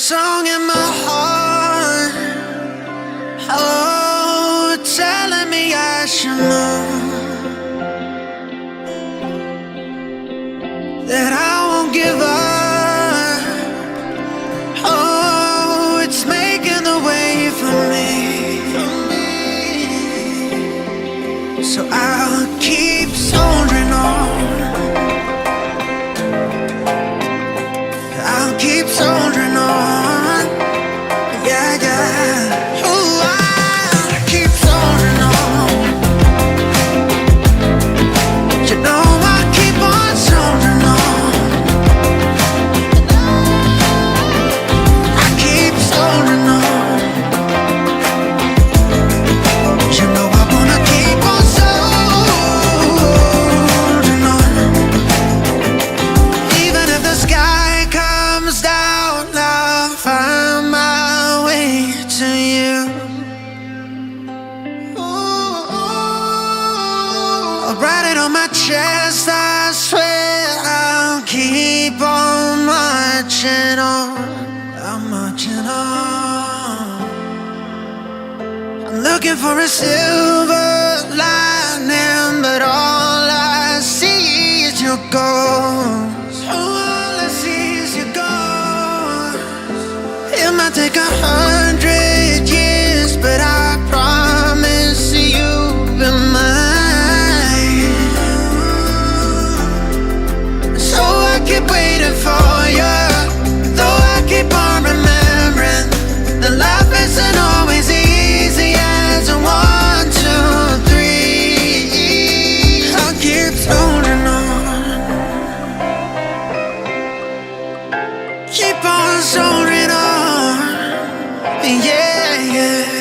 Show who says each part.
Speaker 1: song in my heart, oh, telling me I should know that I won't give up. Oh, it's making the way for me, so I'll keep soldiering on. I'll keep soldiering on. Yeah, yeah. Ooh, I'll keep soldiering on. You know I'll keep on soldiering on. I keep soldiering on. You know I wanna keep on soldiering on. Even if the sky comes down, I'll find my way to you. Ooh, I'll write it on my chest, I swear I'll keep on marching on. I'm marching on. I'm looking for a silver lining, but all I see is your ghost. All I see is your ghost. It might take 100 years, but I promise you'll be mine. So I keep waiting for you, though I keep on remembering that life isn't always easy as a 1, 2, 3. I'll keep holding on. Keep on soldering on. Yeah, yeah.